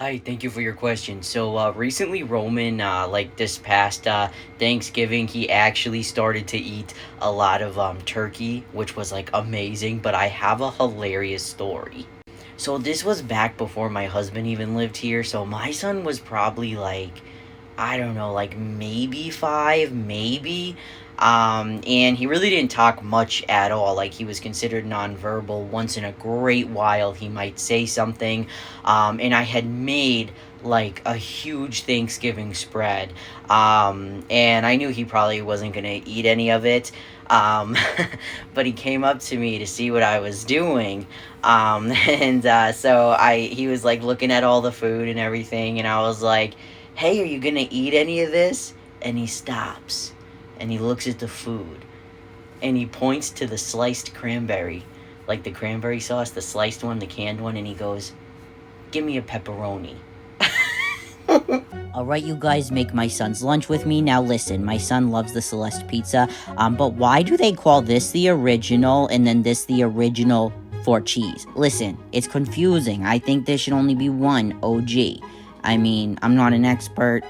Hi, thank you for your question. Recently, Roman, like this past Thanksgiving, he actually started to eat a lot of turkey, which was like amazing. But I have a hilarious story. So, this was back before my husband even lived here. So, my son was probably like, I don't know, like maybe five, maybe. And he really didn't talk much at all. Like he was considered nonverbal. Once in a great while, he might say something. And I had made like a huge Thanksgiving spread. And I knew he probably wasn't gonna eat any of it. Um, but he came up to me to see what I was doing. He was like looking at all the food and everything, and I was like, hey, are you gonna eat any of this? And he stops and he looks at the food and he points to the sliced cranberry, like the cranberry sauce, the sliced one, the canned one, and he goes, give me a pepperoni. All right, you guys, make my son's lunch with me. Now listen, my son loves the Celeste pizza, but why do they call this the original and then this the original for cheese? Listen, it's confusing. I think there should only be one OG. I mean, I'm not an expert.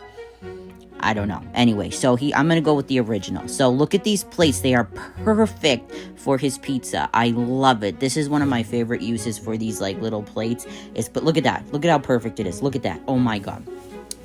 I don't know. Anyway, I'm gonna go with the original. So look at these plates. They are perfect for his pizza. I love it. This is one of my favorite uses for these like little plates. But look at that. Look at how perfect it is. Look at that. Oh my God.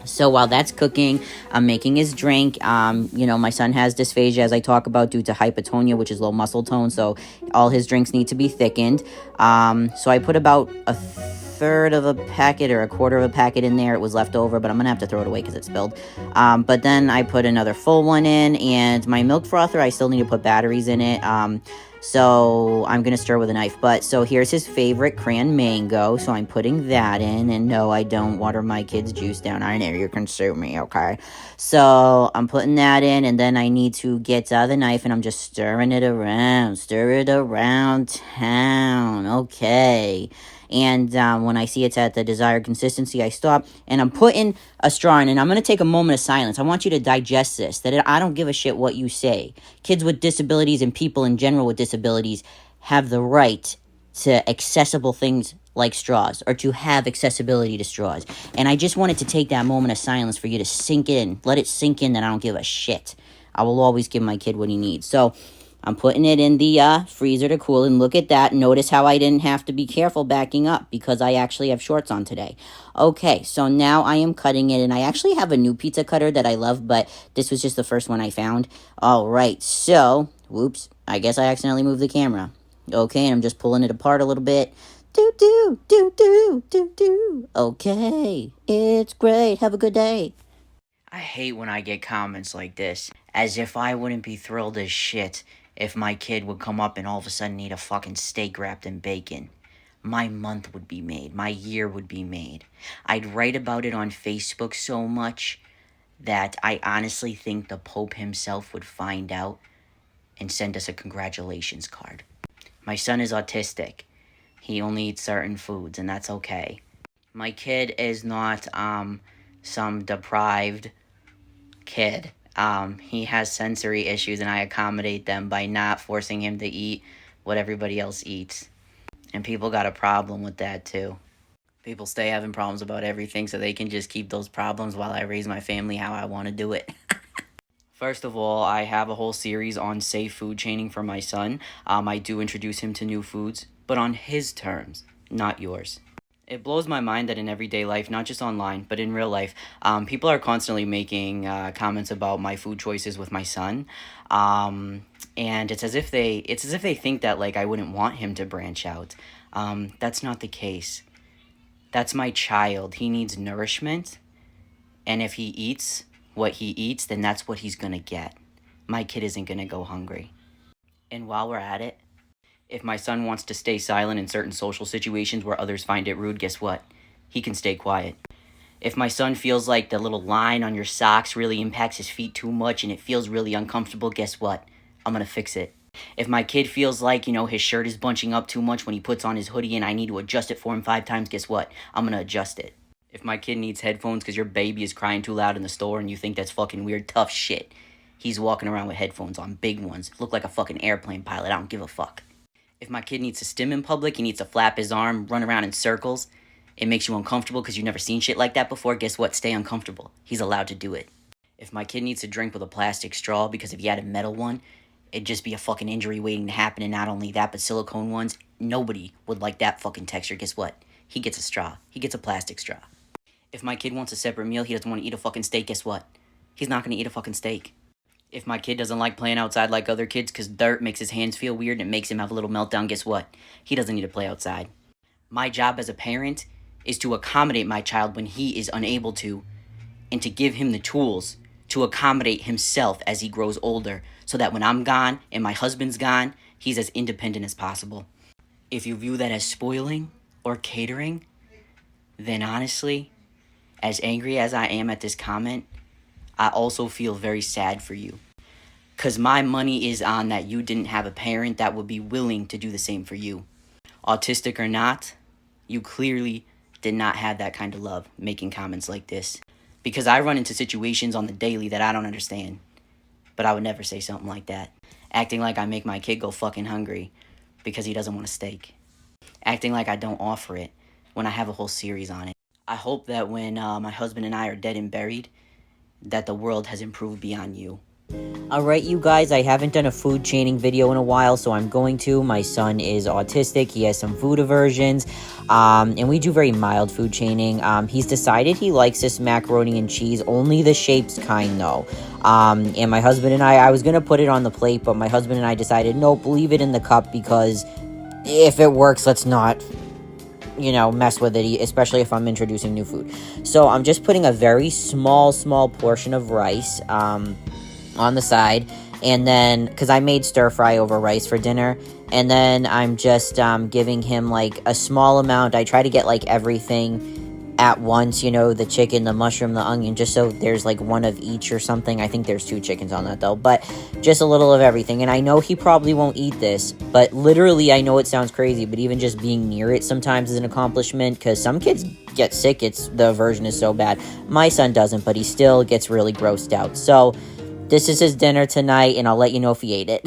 So while that's cooking, I'm making his drink. My son has dysphagia, as I talk about, due to hypotonia, which is low muscle tone. So all his drinks need to be thickened. So I put about a third of a packet or a quarter of a packet in there. It was left over, but I'm gonna have to throw it away because it spilled. But then I put another full one in, and my milk frother, I still need to put batteries in it. So I'm going to stir with a knife. So here's his favorite cran mango. So I'm putting that in. And no, I don't water my kid's juice down. I know you can sue me, okay? So I'm putting that in. And then I need to get the knife and I'm just stirring it around. Stir it around town. Okay. And when I see it's at the desired consistency, I stop. And I'm putting a straw in. And I'm going to take a moment of silence. I want you to digest this. I don't give a shit what you say. Kids with disabilities and people in general with disabilities have the right to accessible things like straws, or to have accessibility to straws. And I just wanted to take that moment of silence for you to sink in. Let it sink in that I don't give a shit. I will always give my kid what he needs. So I'm putting it in the freezer to cool, and look at that. Notice how I didn't have to be careful backing up because I actually have shorts on today. Okay, so now I am cutting it, and I actually have a new pizza cutter that I love, but this was just the first one I found. All right, so, whoops, I guess I accidentally moved the camera. Okay, and I'm just pulling it apart a little bit. Do, do, do, do, do, do. Okay, it's great. Have a good day. I hate when I get comments like this, as if I wouldn't be thrilled as shit if my kid would come up and all of a sudden eat a fucking steak wrapped in bacon. My month would be made. My year would be made. I'd write about it on Facebook so much that I honestly think the Pope himself would find out and send us a congratulations card. My son is autistic. He only eats certain foods, and that's okay. My kid is not some deprived kid. He has sensory issues, and I accommodate them by not forcing him to eat what everybody else eats. And people got a problem with that too. People stay having problems about everything so they can just keep those problems while I raise my family how I want to do it. First of all, I have a whole series on safe food chaining for my son. I do introduce him to new foods, but on his terms, not yours. It blows my mind that in everyday life, not just online, but in real life, people are constantly making comments about my food choices with my son, and it's as if they think that like I wouldn't want him to branch out. That's not the case. That's my child. He needs nourishment, and if he eats what he eats, then that's what he's gonna get. My kid isn't gonna go hungry. And while we're at it, if my son wants to stay silent in certain social situations where others find it rude, guess what? He can stay quiet. If my son feels like the little line on your socks really impacts his feet too much and it feels really uncomfortable, guess what? I'm gonna fix it. If my kid feels like, his shirt is bunching up too much when he puts on his hoodie and I need to adjust it for him 5 times, guess what? I'm gonna adjust it. If my kid needs headphones because your baby is crying too loud in the store and you think that's fucking weird, tough shit. He's walking around with headphones on, big ones. Look like a fucking airplane pilot. I don't give a fuck. If my kid needs to stim in public, he needs to flap his arm, run around in circles, It makes you uncomfortable because you've never seen shit like that before. Guess what? Stay uncomfortable. He's allowed to do it. If my kid needs to drink with a plastic straw because if he had a metal one, it'd just be a fucking injury waiting to happen. And not only that, but silicone ones, nobody would like that fucking texture. Guess what? He gets a straw. He gets a plastic straw. If my kid wants a separate meal, he doesn't want to eat a fucking steak, guess what? He's not going to eat a fucking steak. If my kid doesn't like playing outside like other kids because dirt makes his hands feel weird and it makes him have a little meltdown, guess what? He doesn't need to play outside. My job as a parent is to accommodate my child when he is unable to, and to give him the tools to accommodate himself as he grows older so that when I'm gone and my husband's gone, he's as independent as possible. If you view that as spoiling or catering, then honestly, as angry as I am at this comment, I also feel very sad for you. Because my money is on that you didn't have a parent that would be willing to do the same for you. Autistic or not, you clearly did not have that kind of love making comments like this. Because I run into situations on the daily that I don't understand. But I would never say something like that. Acting like I make my kid go fucking hungry because he doesn't want a steak. Acting like I don't offer it when I have a whole series on it. I hope that when my husband and I are dead and buried, that the world has improved beyond you. Alright, you guys, I haven't done a food chaining video in a while, so I'm going to. My son is autistic. He has some food aversions, and we do very mild food chaining. He's decided he likes this macaroni and cheese, only the shapes kind, though. And my husband and I was going to put it on the plate, but my husband and I decided, nope, leave it in the cup, because if it works, let's not, mess with it, especially if I'm introducing new food. So I'm just putting a very small portion of rice, on the side, and then because I made stir fry over rice for dinner, and then I'm just giving him like a small amount. I try to get like everything at once, the chicken, the mushroom, the onion, just so there's like one of each or something. I think there's 2 chickens on that though, but just a little of everything. And I know he probably won't eat this, but literally, I know it sounds crazy, but even just being near it sometimes is an accomplishment, because some kids get sick. The aversion is so bad. My son doesn't, but he still gets really grossed out. So this is his dinner tonight, and I'll let you know if he ate it.